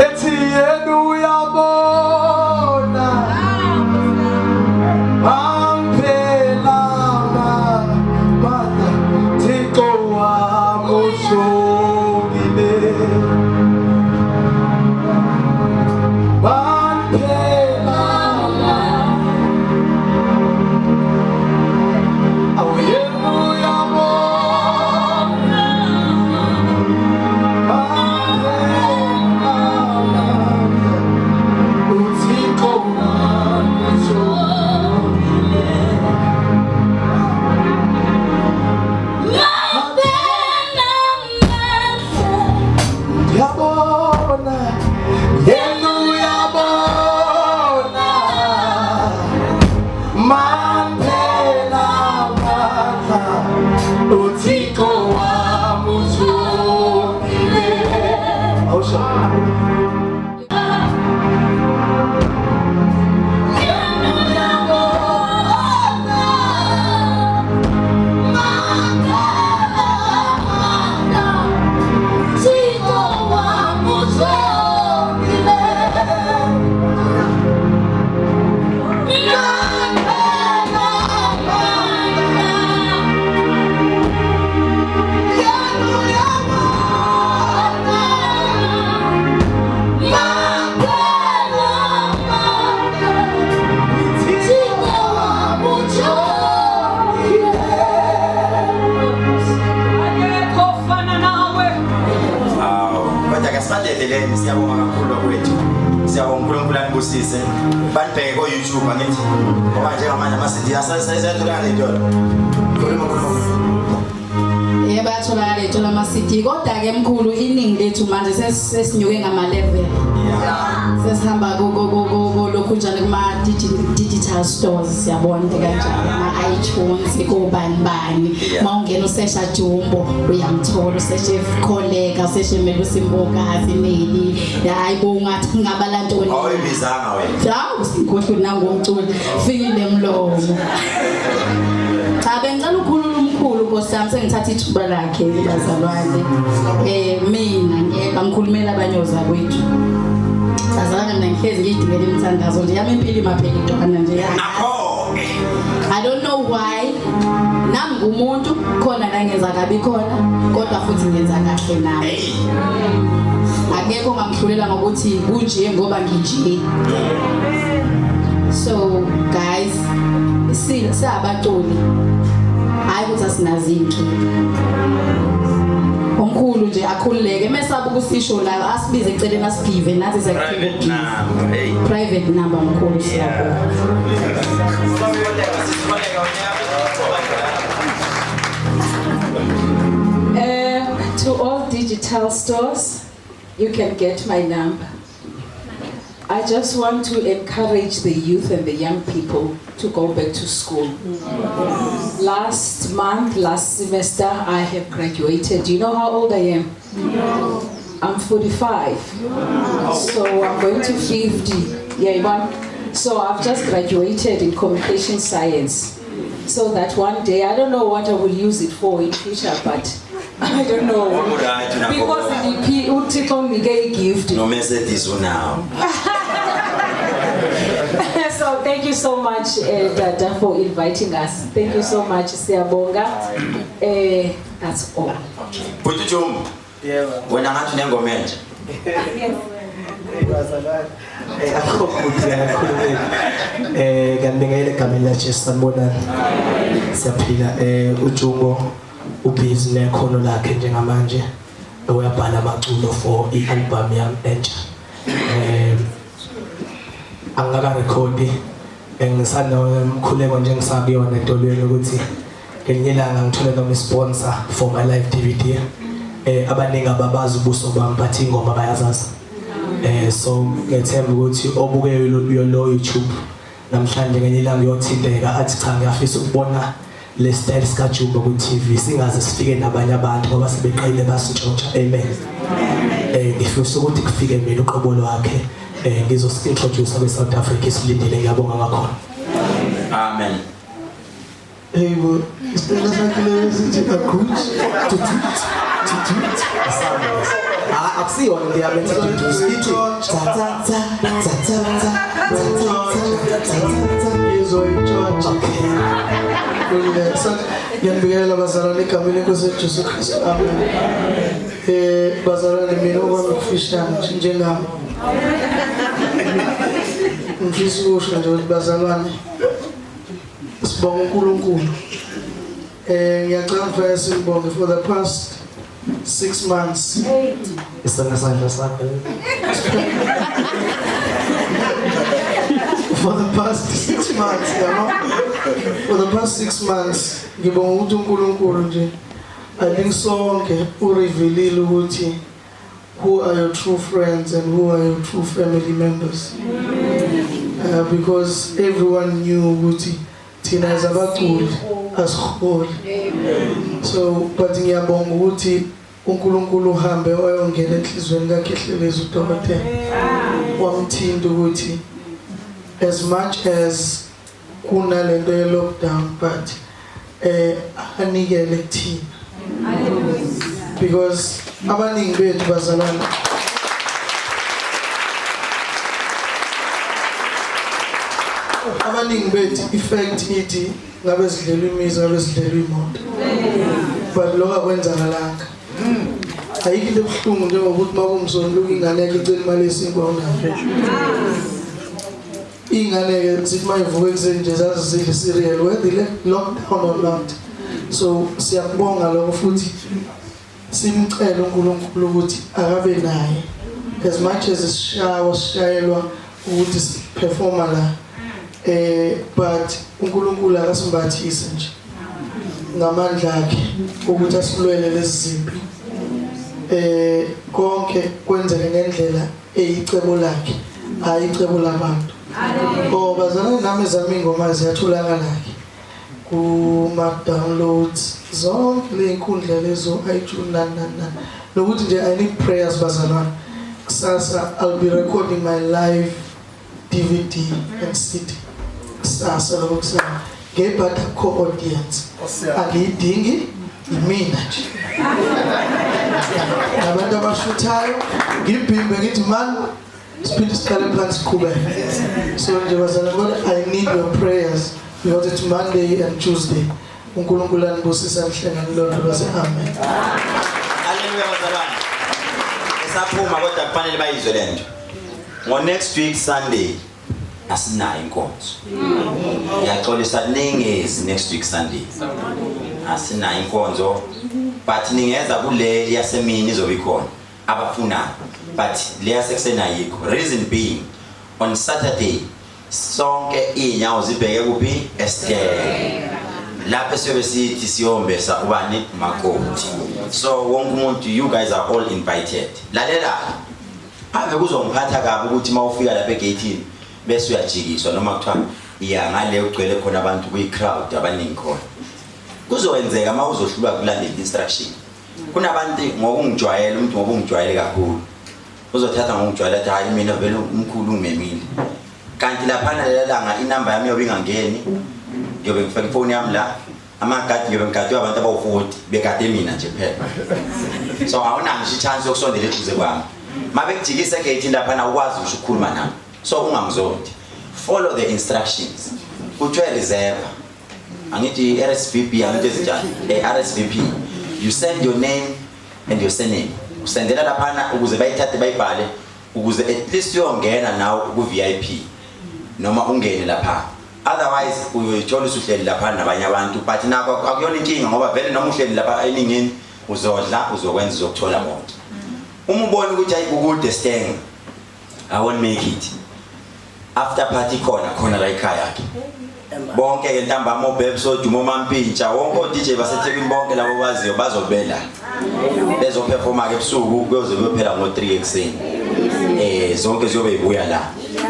ethi yena uyabona ampela mama Thixo wami ushongile ampela awuyena uyabona Uthixo wami ushongile Yabona, yena uyabona, mampela amandla, uThixo wami ushongile. Awusho. Siyabonga kakhulu kwethu. Siyabonga uNkulunkulu anibusise. Banibheke ko YouTube angithi. Ngoba njengamanje ama-CD asayitholakala intolo. Yebo atholakala ethola ama-CD kodwa ke mkhulu iningi lethu manje sesinyuke ngama-level. Sesihamba lokhu njalo kuma-digital stores siyabona kanjalo ama-iTunes kubani mawungena usesha Jumbo uyamthola usesha Kholeka usesha Melusimbokazi Neli hayibo ungathi ngabalantoni awuyibizanga wena hawu sikhohle nangomculi fikile mlomo cha bengicela ukhulula umkhulu Nkosi yami sengithatha ithuba lakhe bazalwane mina ngikhulumela abanyoza kwethu Sazana mina ngihlezi ngidingela imithandazo nje yami impilo imaphela intwana nje I don't know why nami ngumuntu khona la ngenza kabi khona kodwa futhi ngenza kahle nami akekho ngamhlulela ngokuthi kunje ngoba nginje so guys siyabaculi hayi ukuthi asinazinki omkhulu nje akhululeke mesaba ukusisho la asibize eceleni asigive nathi private number omkhulu siyabonga to all digital stores you can get my number. I just want to encourage the youth and the young people to go back to school. Last semester, I have graduated. Do you know how old I am? No. I'm 45. So I'm going to 50. Yeah, so I've just graduated in communication science. So that one day, I don't know what I will use it for in future, but I don't know. Because it only gave a gift. No message now. So thank you so much, Dada, for inviting us. Thank you so much, Siyabonga. That's all. Put it home. Yeah. When I'm not in Engomend. Ako kanibingelela egameni laJesu sanibona siyaphila uJungo ubhizi nekhono lakhe njengamanje uyabhala amaculo for i-album yami entsha angaka record ngisanomkhuleko nje ngisakuyona entolweni ukuthi ngelinye ilanga ngithole noma sponsor for my live DVD abaningi ababazi ubuso bami but ingoma bayazazi so ngethemba ukuthi obuke lo YouTube namhlanje ngenye ilanga uyothinteka athi cha ngiyafisa ukubona le style sika Jumbo ku TV singaze sifike nabanye abantu ngoba sebeqile basintshontsha amen ngifisa ukuthi kufike mina uqobo lwakhe ngizosintroduce abe South Africa isilindile ngiyabonga ngakhona amen Ewo isicela sakhe lesithi akuthi Akusiyo into yami introduce ithi ngizoyitshontsha. Ngiyambikelela bazalwane egameni lenkosi Jesu Kristu. Amen. Bazalwane mina okwami ukufishana njengami. Ngifisa ukusho nje ukuthi bazalwane sibonga uNkulunkulu. Ngiyacela mfana sibonge for the past 6 months. For the past 6 months, for the past 6 months, ngibonga ukuthi uNkulunkulu nje I think sonke urevealile ukuthi who are your true friends and who are your true family members. Because everyone knew ukuthi thina as abaculi asiholi. So but ngiyabonga ukuthi uNkulunkulu uhambe wayongena enhlizweni kakhe Hlelezi uDokotela. Wamthinta ukuthi as much as kunalento ye lockdown but anikele thina. Because abaningi bethu bazalana abaningi bethu effect ithi ngabe sidlelwe imizi ngabe sidlelwe imoto. But lokho akwenzakalanga. Ayikho into ebuhlungu njengokuthi makumzonto ingane yakhe icela imali yesinkwa unayo. Ingane ke sithi mayivuka ekseni nje zazidle cereal whether le lockdown or not. So siyabonga lokho futhi simcela uNkulunkulu ukuthi akabe naye as much as sishayelwa ukuthi siperforma la but uNkulunkulu akasimbathise nje ngamandla akhe ukuthi asilwele lezi zimpi konke kwenzeke ngendlela eyicebo lakhe hayi icebo labantu. Bazalwane nami zami ingoma ziyatholakala ke kuma downloads zonke le inkundla lezo iTunes nana nokuthi nje I need prayers bazalwane. Kusasa I'll be recording my live DVD and CD. Kusasa lokusasa ngebhatha co-audience angiyidingi imina nje abantu abashuthayo ngibhimbe ngithi man siphinde siqale phansi siqhubeke. So nje bazalwane I need your prayers because it's Monday and Tuesday. uNkulunkulu anibusisa mhlengani lonto base amen. Haleluya bazalwane. Esaphuma kodwa kufanele bayizwe lento. Next week Sunday asinayo inkonzo. Ngiyaxolisa ningezi next week Sunday. Asinayo inkonzo but ningeza kule yasemini izobe ikhona abafuna but le yasekuseni ayikho. Reason being on Saturday sonke inyawo zibheke kuphi Esther. Lapho siyobe sithi siyombesa ubani makoti. So wonke umuntu you guys are all invited. Lalela ave kuzomphatha kabi ukuthi mawufika lapha egateini bese uyajikiswa noma kuthiwa iya ngale ugcwele khona abantu kuyi crowd abaningi khona. Kuzokwenzeka mawuzohlulwa kulandela instruction. Kunabantu ngokungijwayela umuntu ngokungijwayele kakhulu. Uzothatha ngokujwayela ukuthi hayi mina vele umkhulu ungimemile. Kanti lapha nalelanga inamba yami yobe ingangeni. Ngiyobe ngifaka ifoni yami la amagadi ngiyobe ngigade abantu abawu40 begade mina nje phela. So awunanga nje chance yokusondela eduze kwami. Mabe kujikisa egate lapha na ukwazi ukukhuluma nami. So ungangizonti. Follow the instructions. Kuthiwa reserve. Angithi RSVP angithi ezinjani? RSVP. You send your name and your surname. Usendela lapha ukuze bayithathe bayibhale ukuze at least uyongena nawe ku VIP noma ungene lapha. Otherwise uyithola usuhleli lapha nabanye abantu but nako akuyona inkinga ngoba vele noma uhleli lapha eningini uzodla uzokwenza uzokuthola bonke. Uma ubona ukuthi ayikukude steng I won't make it. After party khona la ekhaya yakhe. Bonke ke ntambama uBebso Dumo Mampintsha wonke DJ baseThekwini bonke labo baziyo bazobela. Bezoperforma ke ebusuku kuyoze kuyophela ngo3 ekseni. Zonke ziyobe ibuya la.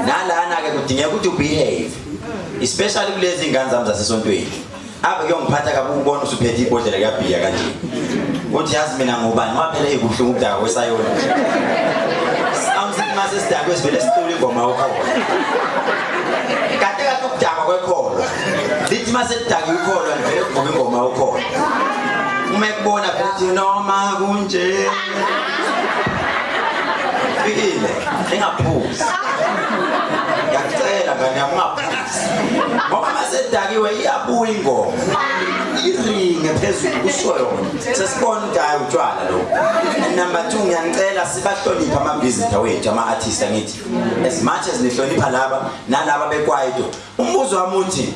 Nalana ke kudingeka ukuthi ubehave. Especially kulezi ingane zami zasesontweni. Aba kuyongiphatha kabi ukubona usuphethe ibhodlela kaBhiya kanje. Uthi yazi mina ngubani waphela ekuhlungu ukudaka kwesayona. Awusithi mase sidakwe sivele sicula ingoma yakho. Kade kade ukudaka kwekholo. Lithi mase sidaka ikholo vele kuvuka ingoma yakho. Uma ekubona futhi noma kunje. Fikile, engaphuzi. Ngiyacela ngane ungaphuzi. Ngoba masedakiwe iyabuya ingoma. Iringe phezulu kusho yona. Sesibona ukuthi hayi utshwala lo. Number 2 ngiyanicela sibahloniphe ama-visitor wethu ama-artist ngithi. As much as nihlonipha laba nalaba bekwaito. Umbuzo wami uthi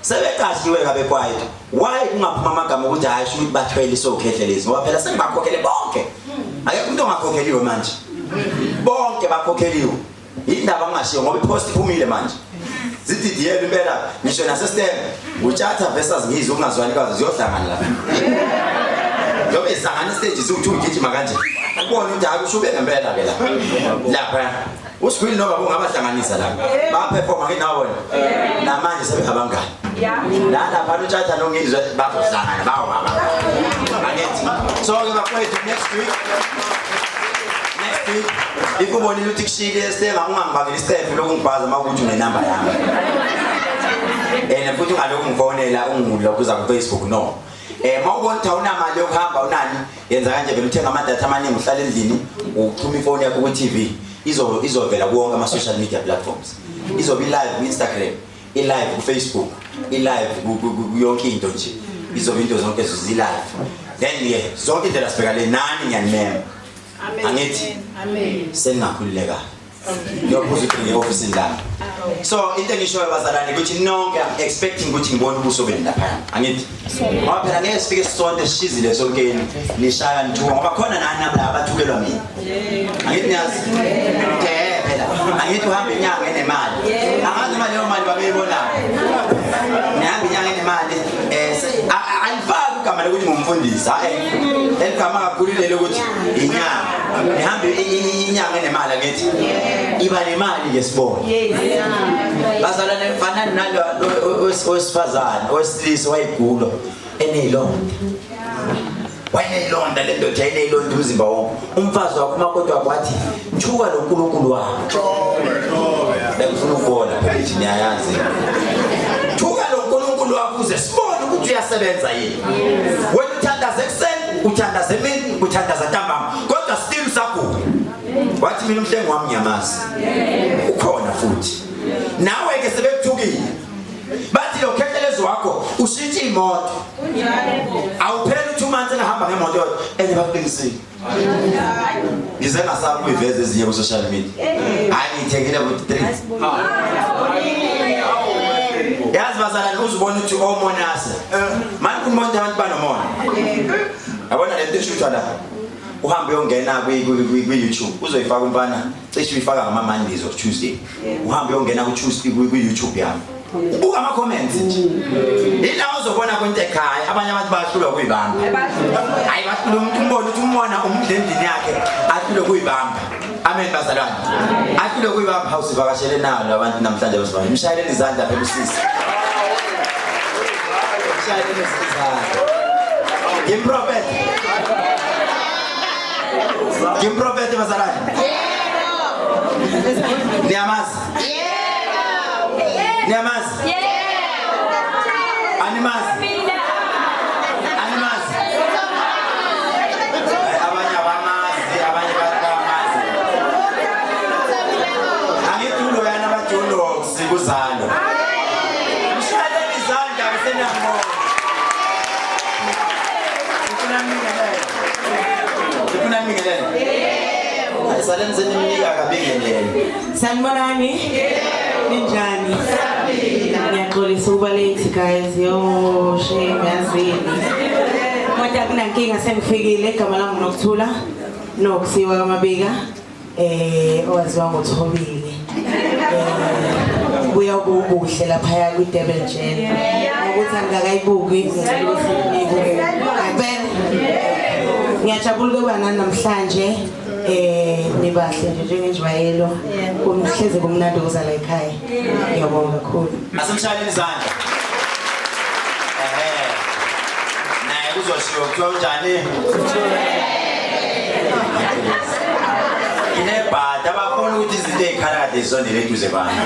sebeqashiwe ngabe kwaito. Why kungaphuma amagama ukuthi hayi sho ukuthi bathwele isokhehlela ngoba phela sengibakhokhele bonke. Akekho umuntu ongakhokheliwe manje. Bonke bakhokheliwe. Indaba ngashiyo ngoba ipost iphumile manje. Zithi diyele impela ngisho nasestem utshatha versus ngizwe ungazwani kaze ziyohlangana lapha. Ngoba isangana stage ukuthi ugijima kanje. Ubona ukuthi hayi usho ubeke impela ke lapha. Lapha uSquil noma kungabahlanganisa lapha. Baperforma ke nawo wena. Namanje sebengabangani. Lapha utshatha nongizwe bazohlangana bawo baba. Bakethi. So ke bakwethu next week. If you want to take step, I'm going to step lokungibhaza makuthi unenumber yami. Futhi ungalokungfonela ungilokuza ku Facebook no. Mawubona ukuthi awunamali yokuhamba unani yenza kanje vele uthenga ama data amaningi uhlala endlini uxhuma ifoni yakho ku TV izovela kuwonke ama social media platforms. Izobe live ku Instagram, live ku Facebook, live yonke into nje. Izobe into zonke live. Then zonke indlela sibheka le nani ngiyanimema. Angithi sengakhululeka ngiyophuza ukuthi office la so into engishoyo bazalwane ukuthi nonke expecting ukuthi ngibone ubuso beni lapha angithi ngoba phela ngeke sifike sisonke sishizile sonkeni nishaya nthuka ngoba khona nani nabo abathukelwa mina angithi niyazi phela angithi uhamba inyanga enemali angazi imali leyo mali babeyibona nihamba inyanga enemali alifaki igama lokuthi ngumfundisi eligama kakhululele ukuthi inyanga nihambe inyanga enemali ngithi iba nemali ke sibona bazalwane mfanani nalo owesifazane owesilisa wayigulo enelonda wayelonda lento nje enelonda umzimba wonke umfazi wakho makodwa kwathi thuka lo nkulunkulu wakho bekufuna ukubona phela niyayazi thuka lo nkulunkulu wakho uze sibone ukuthi uyasebenza yini wena uthandaza ekseni uthandaza emini uthandaza ntambama kodwa still sakuphi wathi mina umhlengi wami ngiyamazi ukhona futhi nawe ke sebekuthukile bathi lo khethelezi wakho ushintshe imoto awuphela 2 months engahamba ngemoto yodwa baqinisile ngize ngasabi kuyiveza ezinye ku social media hayi ngithengile ku 3 yazi bazalwane uzibona ukuthi omonasa manje kumonto abantu banomona yabona lento eshuthwa la uhambe uyongena ku YouTube uzoyifaka umfana cishe uyifaka ngama Mondays of Tuesday uhambe uyongena ku Tuesday ku YouTube yami ubuka ama comments nje ila uzobona konke ekhaya abanye abantu bayahlulwa kuyibamba hayi bahlulwa umuntu umbona ukuthi umona umdlendini yakhe ahlulwe kuyibamba amen bazalwane ahlulwe kuyibamba house vakashele nalo abantu namhlanje basibona imshayeleni izandla phela usisi imshayeleni izandla improphet Improvete bazalwane. Niyamazi? Niyamazi? Animazi? Animazi? Abanye abamazi, abanye batamazi. Angithi ulo yana bajulo sikuzalo. Mshayeleni izandla beseniyabona. Kuna mingelele. Ayisalenze nimnika kabingelele. Sanibonani? Ninjani? Ngiyaxolisa ukuba late guys. Yo, shame yazini. Manje akunankinga sengifikile igama lami Nokuthula. Nokusiwa kaMabika. Owaziwa ngoThobile. Buya kubuhle lapha ku Durban Jail. Ukuthi angakayibuki ngicela ukuthi nibuke. Ngiyajabula ukuba nani namhlanje nibahle nje njengenjwayelo kumhleze kumnandi ukuzala ekhaya ngiyabonga kakhulu asemshayeleni izandla naye uzoshiyo kuthiwa unjani inebhada abafuna ukuthi izinto ezikhala kade zisondele eduze bani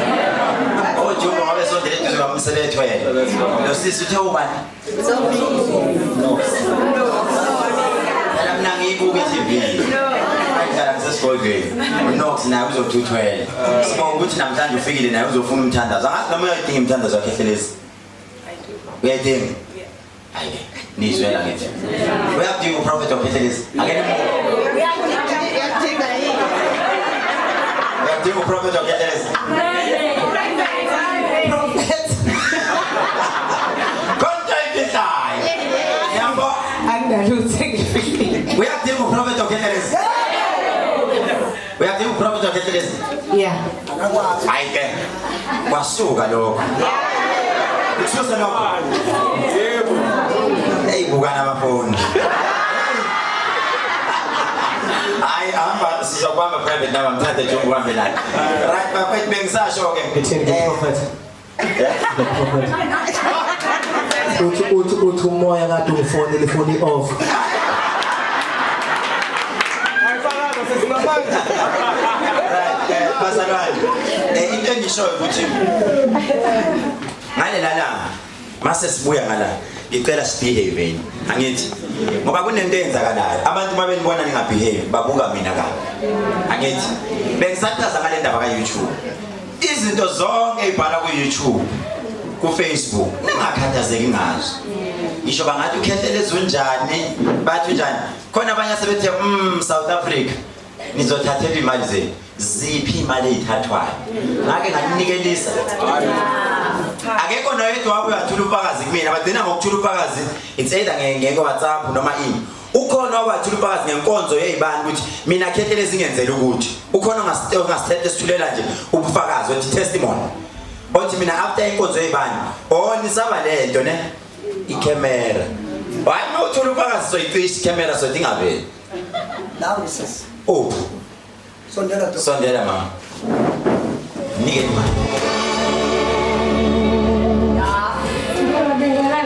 oJumbo ngabe sondele eduze kwamselethwe lo sisi uthe ubani no nangiyibuka iTV ayidlala esikolweni uNox naye uzothuthuthwela sibonga ukuthi namhlanje ufikile naye uzofuna umthandazo angathi noma uyayidinga umthandazo wakhe hlelezi uyayidinga hayi nizwela ngithi uyadinga uprofeti wakhe hlelezi akene uyadinga uprofeti wakhe hlelezi uyadinga uprofeti wakhe hlelezi uyadinga uprofeti wakhe hlelezi Yeah. hayi ke kwasuka lokho kususa lokho yebo hey bukana abafoni hayi hamba sizokuhamba private naba mthathe nje ukuhambe naye right bafethu bengisasho ke ngithini prophet uthi umoya kade ungifonele ifoni off into engishoyo ukuthi ngale lala mase sibuya ngala ngicela sibehave angithi ngoba kunento eyenzakalayo abantu mabenibona ningabehave babuka mina kabi angithi bengisaqhaza ngale ndaba ka YouTube izinto zonke ezibhala ku YouTube ku Facebook ningakhathazeki ngazo ngisho bangathi ukhethelezwe njani bathi njani khona abanye asebethe South Africa nizothathela imali zenu ziphi imali ezithathwayo ngake nganikelisa akekho noyedwa wabo uyathula ubufakazi kumina badina ngokuthula ubufakazi it's either ngeke WhatsApp noma email ukhona wabathula ubufakazi ngenkonzo yezibani ukuthi mina khethelezi ngenzela ukuthi ukhona ongasithethe sithulela nje ubufakazi othi testimony othi mina after inkonzo yezibani nisaba lento ne i-camera hayi mawuthula ubufakazi soyifish camera sodingaveli Now sis. oh Sondela mama nike imali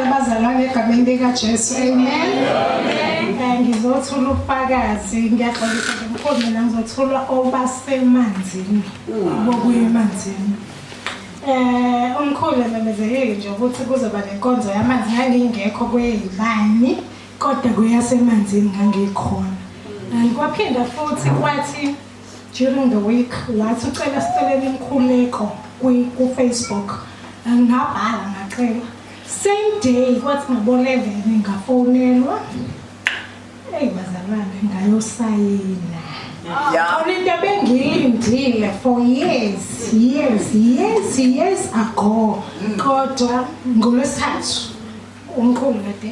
abazalwane egameni likaJesu amen ngizothula ubufakazi ngiyaxolisa ngomkhulu mina ngizothula obasemanzini bokuyemanzini umkhulu memezeke nje ukuthi kuzoba nenkonzo yamanzi ngangingekho kweyibani kodwa kuyasemanzini ngangikhona kwaphinda futhi kwathi during the week wathi ucela sicelele imkhuleko ku-Facebook ngabhala ngacela same day kwathi ngabo-11 ngafonelwa bazalwane ngayosayina khona into ebengiyilindile for years ago kodwa ngolwesithathu umkhulu kade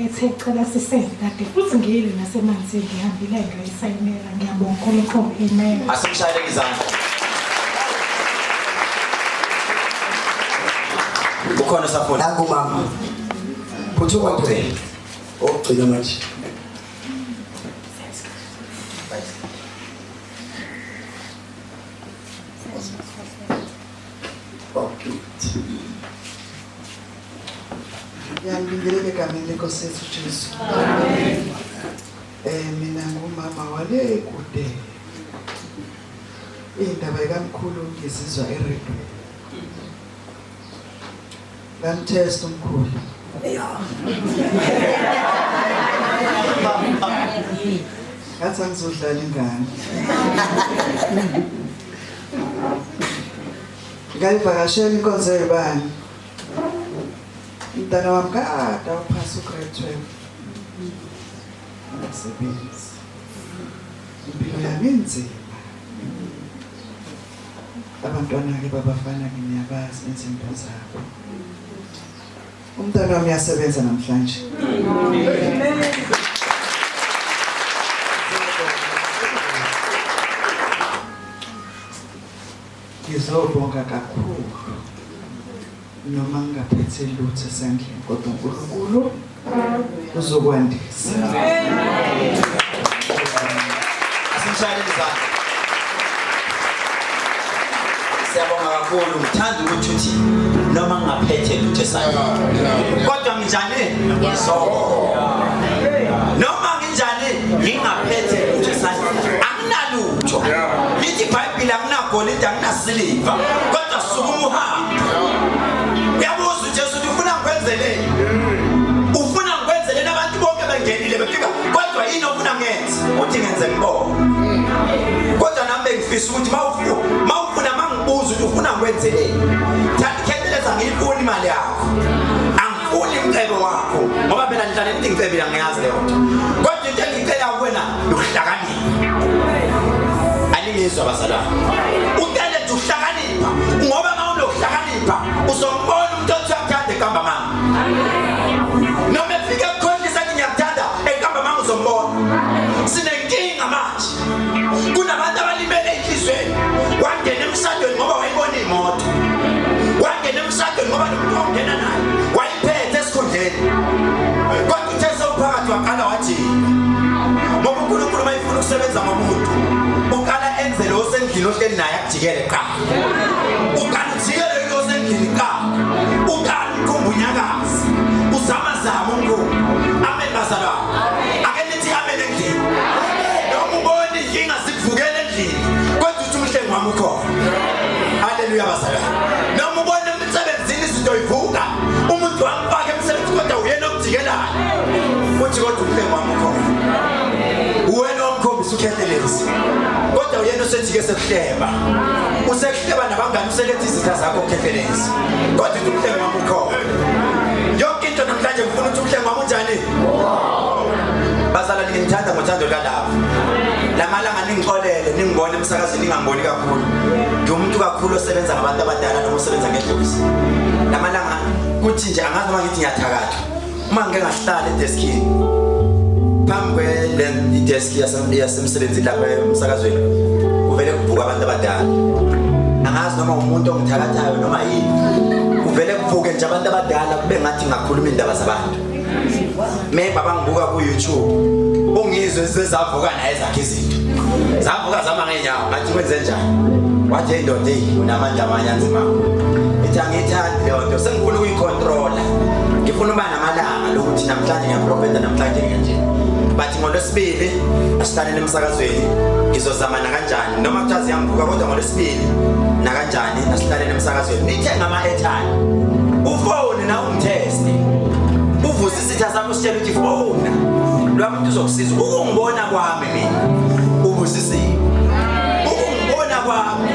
ethe cela sisenze kade futhi ngiyile nasemanzini ngihambile ngayisayinela ngiyabonga uNkulunkulu amen asimshayele izandla ukhona sapho nangu mama phuthuma nje ogcina manje Ngibingelele egameni lenkosi yethu Jesu. Amen. Mina ngumama wale kude. Indaba kaMkhulu ngizizwa eredio. Ngamtest umkhulu. Ngathi angizodlala ingane. Ngayivakashela inkonzo yebani. Umntana wami kade uphasa ugrade 12. Ngasebenza. Impilo yami inzima. Abantwana-ke babafana-ke niyabazi izinto zabo. Umntana wami uyasebenza namhlanje. Ngizobonga kakhulu noma ngingaphethe lutho esandleni kodwa uNkulunkulu uzokwandisa. asimshayele izandla siyabonga kakhulu ngithanda ukuthi uthi noma ngingaphethe lutho esandleni kodwa nginjani noma nginjani ngingaphethe lutho esandleni anginalutho lithi iBhayibheli akunagolide akunasiliva kodwa sukuma uhambe uyabuza uJesu uthi ufuna ngikwenzeleni abantu bonke bengenile befika kodwa yini ofuna ngingangenzi uthi ngenze ngibona kodwa nami bengifisa ukuthi mawufuna mangibuza ukuthi ufuna ngikwenzeleni thatheleza ngiyifuni imali yakho angifuni umcebo wakho ngoba phela ngihlala ethi ngicebela ngiyazi leyo kodwa into engicela kuwena ukuhlakanipha aningizwa bazalwane ucele nje ukuhlakanipha ngoba mawunokuhlakanipha uzombona umuntu othi uyakuthanda egamba mama noma efike ekukhohlisa ethi ngiyakuthanda egamba mama uzombona sinenkinga manje kunabantu abalimele enhlizweni wangena emshadweni ngoba wayibona imoto wangena emshadweni ngoba nomuntu ongena naye wayiphethe esikhundleni kodwa uthe sewuphakathi waqala wathi ngoba uNkulunkulu mayifuna ukusebenza ngomuntu uqala enze lo sendlini ohleli naye akujikele qa uqala ujikele lo sendlini qa uqala umkhumbunyakazi uzamazama uNkulunkulu amen bazalwane ake nithi amen endlini noma ubona inkinga zikuvukela endlini kodwa uthi umhlengi wami ukhona haleluya bazalwane noma ubona emsebenzini izinto ivuka umuntu wamfaka emsebenzini kodwa uyena okujikelayo uthi kodwa umhlengi wami ukhona uwena omkhombisa ukhethelezi kodwa uyena osethike sekuhleba usekuhleba nabangani uselethe izitha zakho ukhethelezi kodwa uthi umhlengi wami ukhona yonke into namhlanje ngifuna ukuthi umhlengi wami unjani bazalwane ngithanda ngothando kalapha lamalanga ningixolele ningibone emsakazweni ningangiboni kakhulu ngiumuntu kakhulu osebenza ngabantu abadala noma osebenza ngedlozi lamalanga kuthi nje angazi noma ngithi ngiyathakatha uma ngeke ngahlala edeskini phambi kwedeski yasemsebenzini lapha emsakazweni kuvele kuvuka abantu abadala angazi noma umuntu ongithakathayo noma yini kuvele kuvuke nje abantu abadala kube ngathi ngakhuluma indaba zabantu maybe abangibuka ku YouTube ungizwe sezavuka naye zakhe izinto zavuka zama ngenyawo ngathi kwenze njani wathi indoda unamandla amanyanzima ethi angithandi leyo nto sengifuna ukuyicontrola ngifuna uba namalanga lokuthi namhlanje ngiyaprofeta namhlanje nje bathi ngolwesibili asihlale emsakazweni ngizozamana kanjani noma kuthazi yangivuka kodwa ngolwesibili na kanjani asihlale emsakazweni nithenga ama-airtime ufone na umtest uvusa isitha sakho sitshela ukuthi fona lwamuntu uzokusiza ukungibona kwami mina ubusisiwe ukungibona kwami